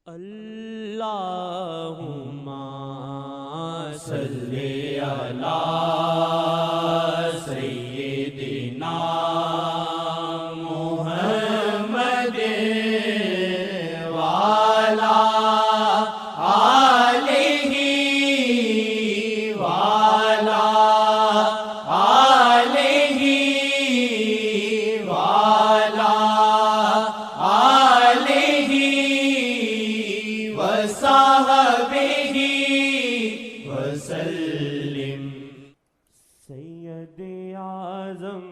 اللہم صلی علی سیدنا محمد وعلی آلہ وعلی آلہ وعلی آلہ وصحبہ وسلم۔ سید اعظم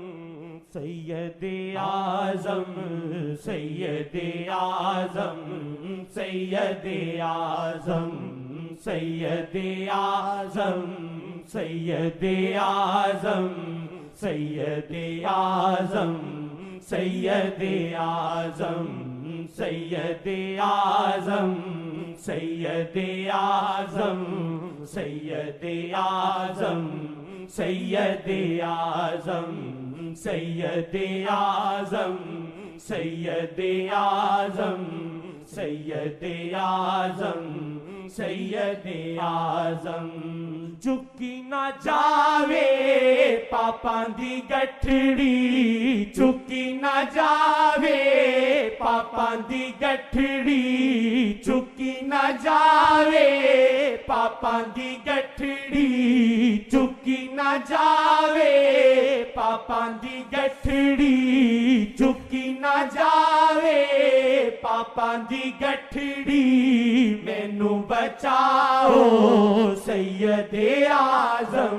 سید اعظم سید اعظم سید اعظم سید اعظم سید اعظم سید اعظم سید اعظم سید اعظم سید اعظم سید اعظم سید اعظم سید اعظم سید اعظم سید اعظم سید اعظم۔ چکی نہ جاوے پاپاں دی گٹھڑی، چکی نہ جاوے پاپاں دی گٹھڑی، چکی نہ جاوے پاپاں دی گٹھڑی، چکی نہ جاوے پاپاں دی گٹھڑی، چکی نہ جاوے پاپاں دی گٹھڑی، مینوں بچاؤ سید اعظم،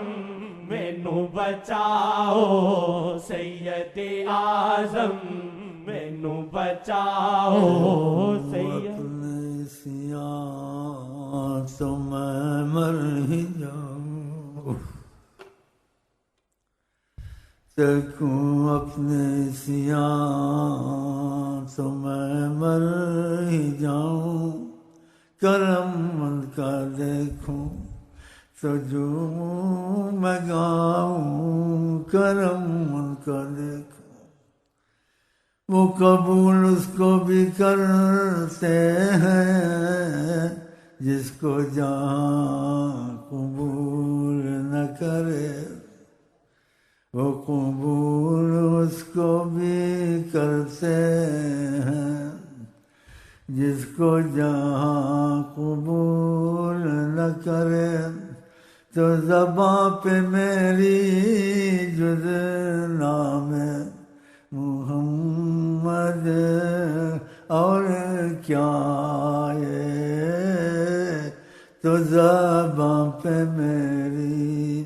مینوں بچاؤ سید اعظم، مینوں بچاؤ سید۔ اپنے سیاں تو میں مر ہی جاؤں، دیکھوں اپنے سیاں تو میں مر ہی جاؤں، کرم مند کا دیکھوں تو جو میں گاؤں، کرم مند کا دیکھوں وہ قبول اس کو بھی کرتے ہیں جس کو جہاں قبول نہ کرے، وہ قبول اس کو بھی کرتے ہیں جس کو جہاں قبول نہ کرے۔ تو زباں پہ میری جز نام محمد اور کیا ہے، تو زباں پہ میری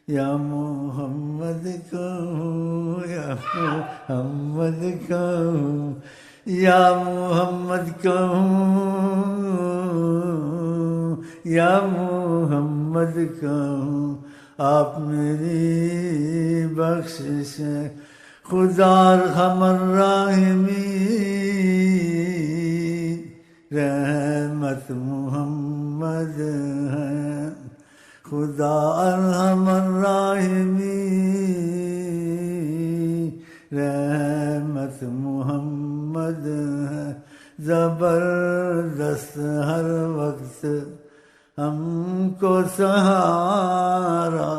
یا محمد کہوں، یا محمد کہوں، یا محمد کہوں، یا محمد کہوں، آپ میری بخشش ہیں خدا ارحم الراحمین، رحمت محمد ہے خدا ارحم الراحمین، رحمت محمد ہے زبردست ہر وقت ہم کو سہارا،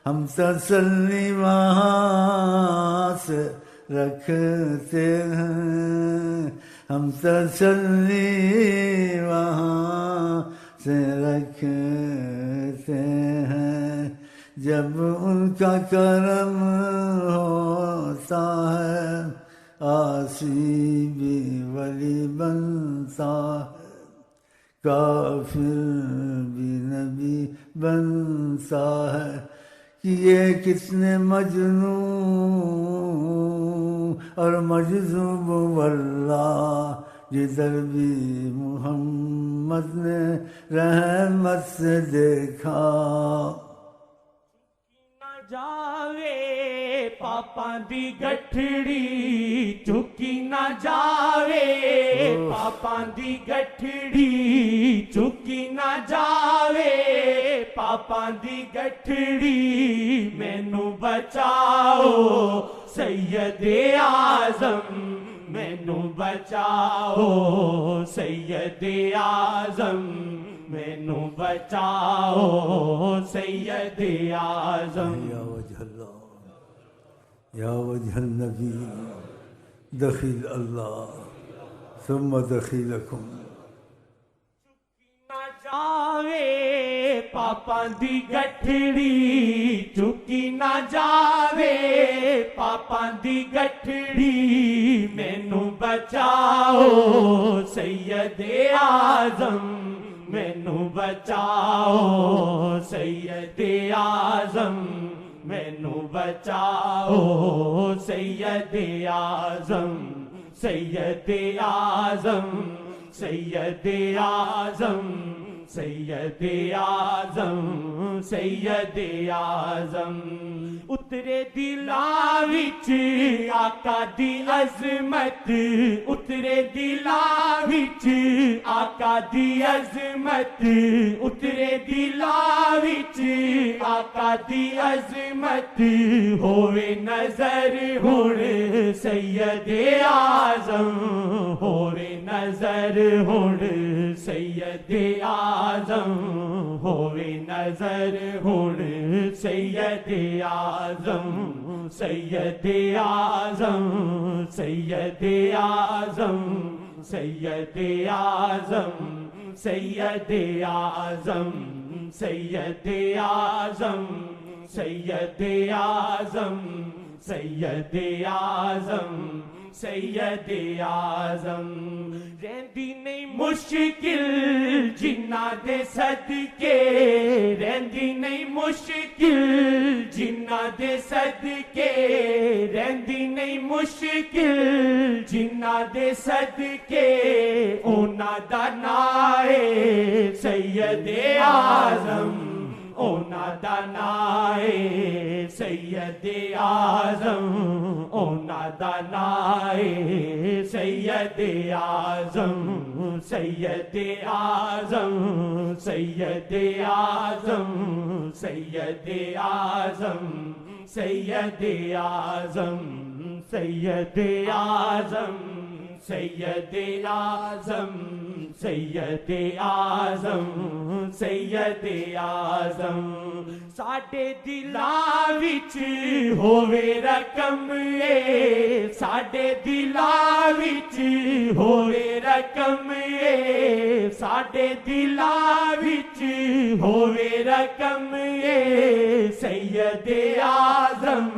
ہم تسلی وہاں سے رکھتے ہیں، ہم تسلی وہاں سے رکھتے ہیں، جب ان کا کرم ہوتا ہے عاصی بھی ولی بنتا ہے، کافر بھی نبی بنتا ہے، کہ یہ کتنے مجنون اور مجذوب واللہ، جدھر بھی محمد نے رحمت سے دیکھا۔ جاوے پاپاں دی گٹھڑی، چکی نہ جاوے پاپاں دی گٹھڑی، چکی نہ جاوے پاپاں دی گٹھڑی، مینوں بچاؤ سید اعظم، مینوں بچاؤ سید اعظم مینوں بچاؤ سید اعظم یا وجہ اللہ یا وجہ النبی دخیل اللہ ثم دخیلکم نہ جاوے پاپاں دی گٹھڑی چکی نہ جاوے پاپاں دی گٹھڑی مینوں بچاؤ سید اعظم مینوں بچاؤ سید اعظم مینوں بچاؤ سید اعظم سید اعظم سید اعظم سید اعظم سید اعظم اترے دلاں وچ آقا دی عظمت اترے دلاں وچ آقا دی عظمت اترے دلاں وچ آقا دی عظمت ہوئے نظر ہن سید اعظم ہوئے نظر ہن سید اعظم ہوئے نظر ہن سید اعظم سید اعظم سید اعظم سید اعظم سید اعظم سید اعظم سید اعظم سید اعظم سید اعظم رہندی نہیں مشکل جنہ دے صدقے رہندی نہیں مشکل جنہ دے صدقے رہندی نہیں مشکل جنہ دے صدقے انہاں دا نام ہے سید اعظم انہاں دا نام ہے سید اعظم انہاں دا نام ہے سید اعظم سید اعظم سید اعظم سید اعظم سید اعظم سید اعظم سید اعظم سید اعظم سید اعظم ساڈے دلاں وچ ہووے رقم اے ساڈے دلاں وچ ہووے رقم اے ساڈے دلاں وچ ہووے رقم اے سید اعظم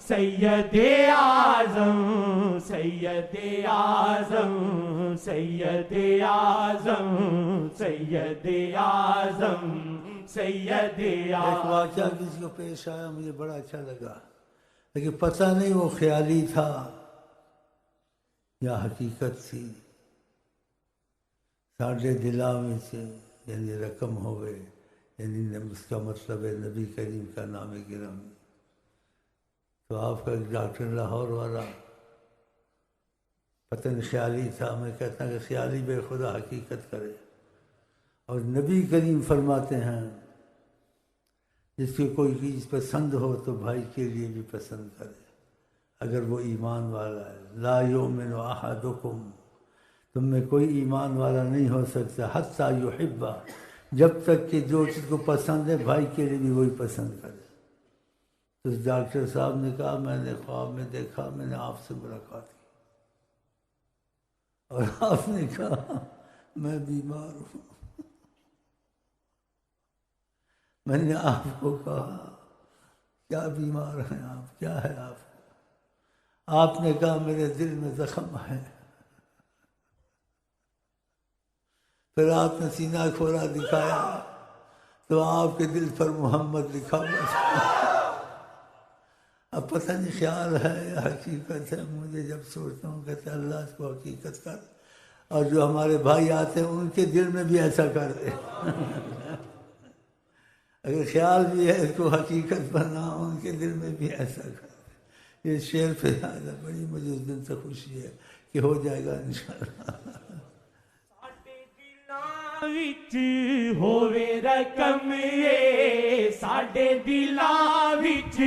سید اعظم سید اعظم سید اعظم سید اعظم سید ایک اعظم واقعہ کسی کو پیش آیا مجھے بڑا اچھا لگا لیکن پتہ نہیں وہ خیالی تھا یا حقیقت تھی ساڈے دلاں وچ یعنی رقم ہوئے یعنی اس کا مطلب ہے نبی کریم کا نام گرامی تو آپ کا ایک ڈاکٹر لاہور والا پتہ نہیں خیالی تھا میں کہتا ہوں کہ خیالی بے خدا حقیقت کرے اور نبی کریم فرماتے ہیں جس کی کوئی چیز پسند ہو تو بھائی کے لیے بھی پسند کرے اگر وہ ایمان والا ہے لا یؤمن احدکم تم میں کوئی ایمان والا نہیں ہو سکتا حتی یحب جب تک کہ جو چیز کو پسند ہے بھائی کے لیے بھی وہی پسند کرے تو اس ڈاکٹر صاحب نے کہا میں نے خواب میں دیکھا میں نے آپ سے ملاقات کی اور آپ نے کہا میں بیمار ہوں میں نے آپ کو کہا کیا بیمار ہیں آپ کیا ہے آپ آپ نے کہا میرے دل میں زخم ہے پھر آپ نے سینہ کھولا دکھایا تو آپ کے دل پر محمد لکھا ہوا تھا اب پتہ نہیں خیال ہے یا حقیقت ہے مجھے جب سوچتا ہوں کہتے اللہ اس کو حقیقت کر اور جو ہمارے بھائی آتے ہیں ان کے دل میں بھی ایسا کر دے اگر خیال بھی ہے اس کو حقیقت بننا ان کے دل میں بھی ایسا کر دے یہ شعر پہ یاد ہے بڑی مجھے اس دن سے خوشی ہے کہ ہو جائے گا انشاءاللہ وچ ہووے رقم اے ساڈے دلاں وچ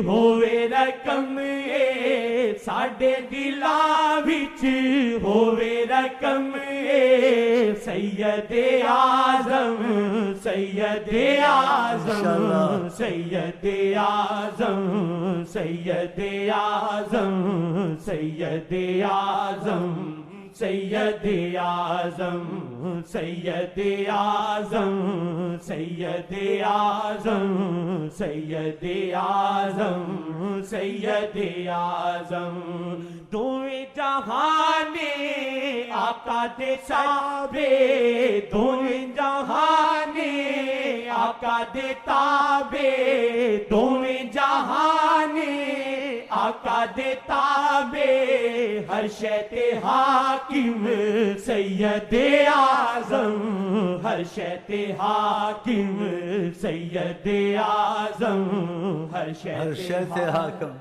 ہووے رقم اے ساڈے دلاں وچ ہووے رقم اے سید اعظم سید اعظم سید اعظم سید اعظم سید اعظم سید اعظم سید اعظم سید اعظم سید اعظم سید اعظم دویں جہان آقا دے تابے دویں جہان آقا دے تابے دویں جہان آقا دے تابے ہر شے تے حاکم سید اعظم ہر شے تے حاکم سید اعظم ہر شے تے حاکم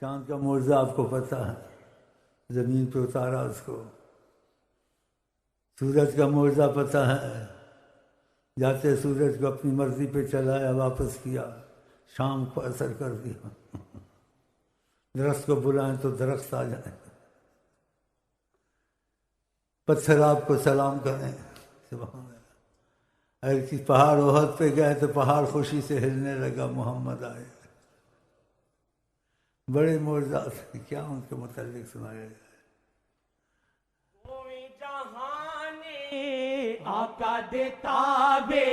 چاند کا معجزہ آپ کو پتہ ہے، زمین پہ اتارا اس کو، سورج کا معجزہ پتہ ہے، جاتے سورج کو اپنی مرضی پہ چلایا واپس کیا، شام کو اثر کر دیا، درخت کو بلائیں تو درخت آ جائیں، پتھر آپ کو سلام کریں، سبحان اللہ، اگر کسی پہاڑ احد پہ گئے تو پہاڑ خوشی سے ہلنے لگا، محمد آئے، بڑے معجزات ہیں، کیا ان کے متعلق سنایا جائے۔ دویں جہان آقا دے تابے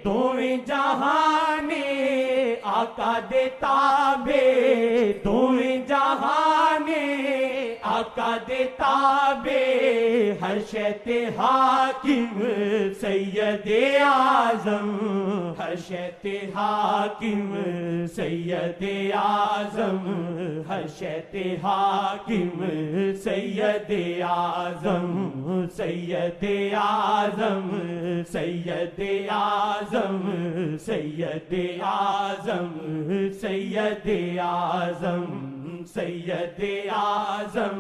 دویں جہان آقا دے تابے دویں جہان آقا دے تابے ہر شے تے حاکم سید اعظم ہر شے تے حاکم سید اعظم ہر شے تے حاکم سید اعظم سید اعظم سید اعظم سید اعظم سید اعظم سید اعظم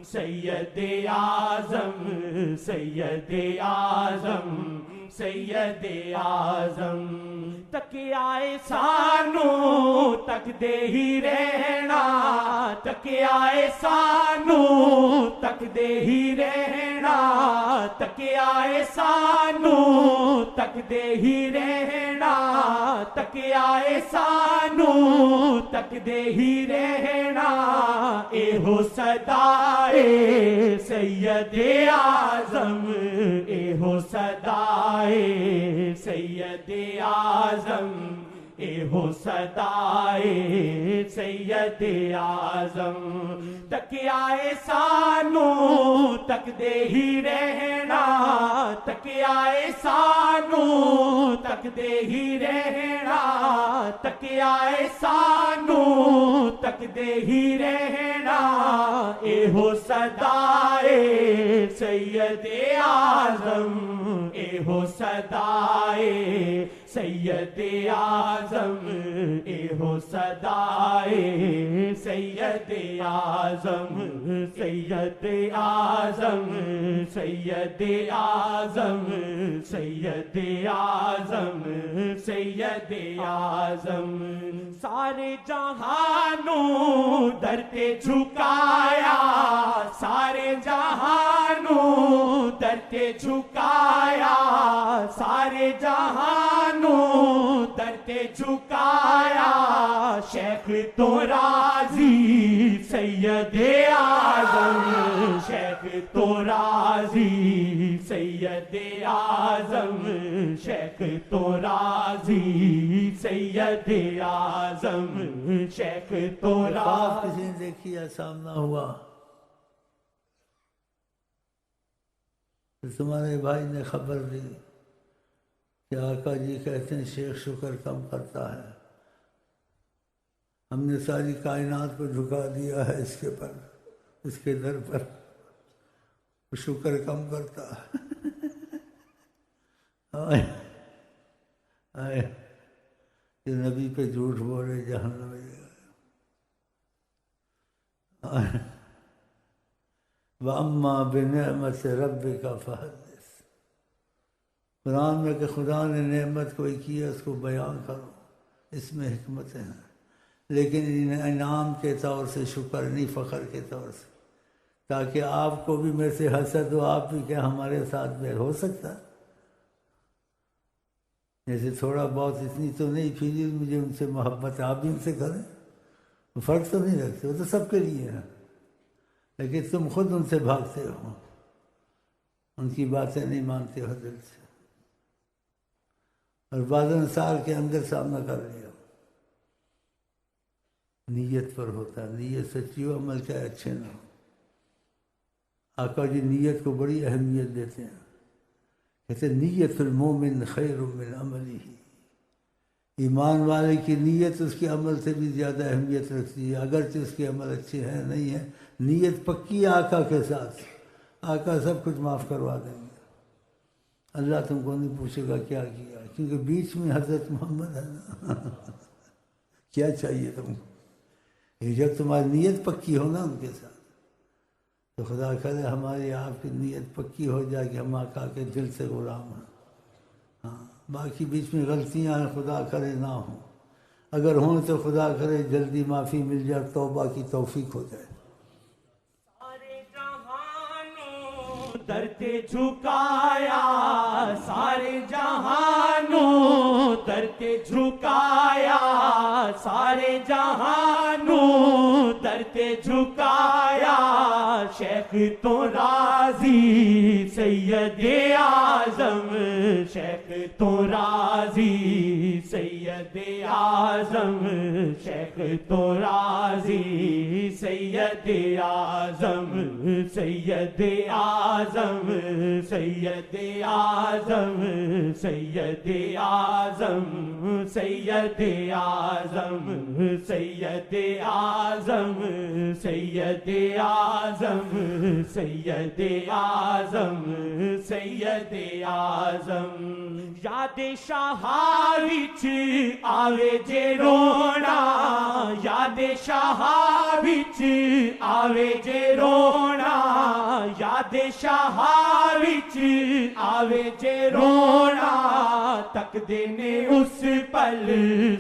سید اعظم سید اعظم سید اعظم تکیائے سانو تک دے ہی رہنا تکیائے سانو تک دے ہی رہنا تکیائے سانو تک دے ہی رہنا تکیائے سانو تک دے ہی رہنا اے ہو صدائے سید اعظم اے ہو صدائے سید اعظم اے ہو صدائے سید اعظم تکیائے سانو تک دے ہی رہنا تکیائے سانو تک دے ہی رہنا تکیائے سانو تک دے ہی رہنا اے ہو صدائے سید اعظم اے ہو صدائے سید اعظم اے ہو صدائے سید اعظم سید اعظم سید اعظم سید اعظم سید اعظم سارے جہانوں در تے جھکایا سارے جہانوں در تے جھکایا سارے جہانوں در تے جھکایا شیخ تو راضی سید اعظم شیخ تو راضی سید اعظم شیخ تو راضی سید اعظم شیخ تو راضی کسی نے دیکھی ہے سامنا ہوا، تمہارے بھائی نے خبر دی کہ آقا جی کہتے ہیں شیخ شکر کم کرتا ہے، ہم نے ساری کائنات کو جھکا دیا ہے اس کے پر، اس کے در پر، وہ شکر کم کرتا ہے۔ آئے کہ نبی پہ جھوٹ بولے جہنم میں گئے۔ وَأَمَّا بِنِعْمَةِ رَبِّكَ فَحَدِّثْ، قرآن میں کہ خدا نے نعمت کوئی کی ہے اس کو بیان کرو، اس میں حکمتیں ہیں، لیکن انعام کے طور سے شکر نہیں، فخر کے طور سے، تاکہ آپ کو بھی میرے سے حسد ہو، آپ بھی کیا ہمارے ساتھ میں ہو سکتا؟ جیسے تھوڑا بہت اتنی تو نہیں پھر مجھے ان سے محبت ہے، آپ بھی ان سے کریں، فرق تو نہیں رکھتے، وہ تو سب کے لیے ہے، لیکن تم خود ان سے بھاگتے ہو، ان کی باتیں نہیں مانتے ہو دل سے، اور بعض انصار کے اندر سامنا کر لیا۔ نیت پر ہوتا ہے، نیت سچی ہو، عمل چاہے اچھے نہ ہو۔ آقا جی نیت کو بڑی اہمیت دیتے ہیں، کہتے ہیں نیت المومن خیر من عملہ، ایمان والے کی نیت اس کے عمل سے بھی زیادہ اہمیت رکھتی ہے، اگرچہ اس کے عمل اچھے ہیں نہیں ہیں، نیت پکی ہے آقا کے ساتھ، آقا سب کچھ معاف کروا دیں گے، اللہ تم کو نہیں پوچھے گا کیا کیا، کیونکہ بیچ میں حضرت محمد ہے نا کیا چاہیے تم کو، جب تمہاری نیت پکی ہو نا ان کے ساتھ، تو خدا کرے ہماری آپ کی نیت پکی ہو جائے کہ ہم آقا کے دل سے غلام ہیں۔ ہاں باقی بیچ میں غلطیاں ہیں، خدا کرے نہ ہوں، اگر ہوں تو خدا کرے جلدی معافی مل جائے، توبہ کی توفیق ہو جائے۔ سارے جہانوں در تے جھکایا، سارے جہانوں در تے جھکایا، سارے جہانوں در تے جھکایا، شیخ تو راضی سید اعظم، شیخ تو راضی سید اعظم، شیخ تو راضی سید اعظم، سید اعظم، سید اعظم، سید اعظم، سید اعظم، سید اعظم، سید اعظم، سید اعظم، سید اعظم، یاد شاہ وچ آوے جے رونا، یاد شاہ وچ آوے جے رونا، یاد شاہ وچ آوے جے رونا، تک دینے اس پل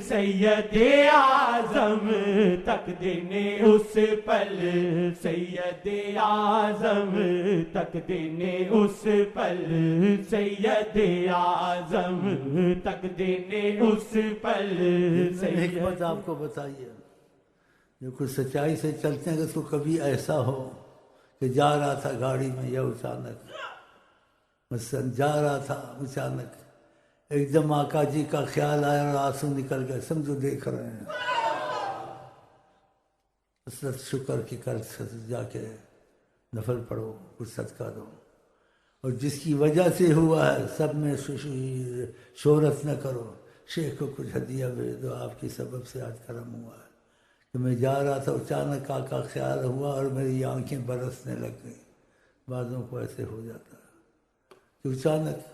سید اعظم، تک دینے اس پل سید اعظم، تک دینے اس پل سید اعظم، تک دینے اس پل سید۔ حکمت آپ کو بتائیے، جو کچھ سچائی سے چلتے ہیں کہ اس کو کبھی ایسا ہو کہ جا رہا تھا گاڑی میں یا اچانک مثلا جا رہا تھا اچانک ایک دم آقا جی کا خیال آیا اور آنسو نکل گئے، سمجھو دیکھ رہے ہیں، حسرت شکر کی کر جا کے نفل پڑھو، کچھ صدقہ دو، اور جس کی وجہ سے ہوا ہے سب میں شہرت نہ کرو، شیخ کو کچھ ہدیہ بھیج دو، آپ کی سبب سے آج کرم ہوا ہے کہ میں جا رہا تھا اچانک آقا خیال ہوا اور میری آنکھیں برسنے لگ گئی، بعضوں کو ایسے ہو جاتا ہے کہ اچانک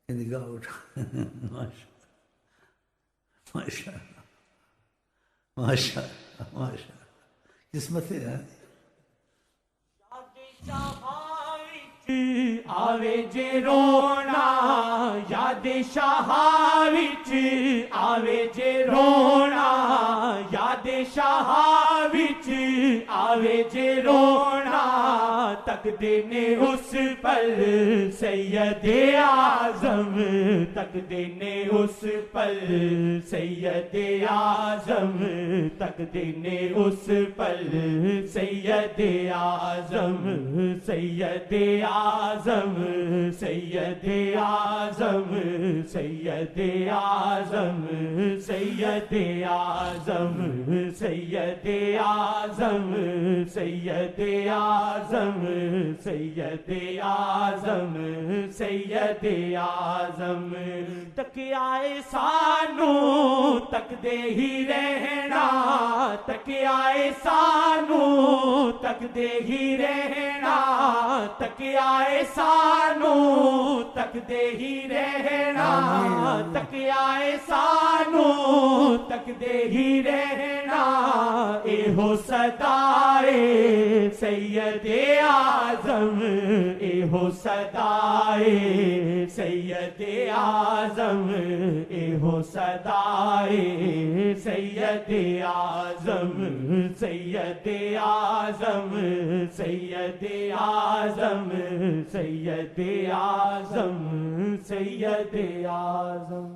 نگاہ اٹھا ماشاء اللہ ماشاء اللہ ماشاء اللہ، قسمتیں ہیں۔ آوے جے رونا، یاد شاہ وچ آوے جے رونا، یاد شاہ وچ آوے جے رونا، تک دینے اس پل سید اعظم، تک دینے اس پل سید اعظم، تک دینے اس پل سید اعظم، سید اعظم، سید اعظم، سید اعظم، سید اعظم، سید اعظم، سید اعظم، سید اعظم، سید اعظم، تک آئے سانو تک دے ہی رہنا، تک آئے سانو تک دے ہی رہنا، تک آئے سانو تک دے ہی رہنا، تک آئے سانو تک دے ہی رہنا، اے ہو صدائے سید اعظم، اے ہو صدائے سید اعظم، اے ہو صدائے سید اعظم، سید اعظم سید اعظم سید اعظم سید اعظم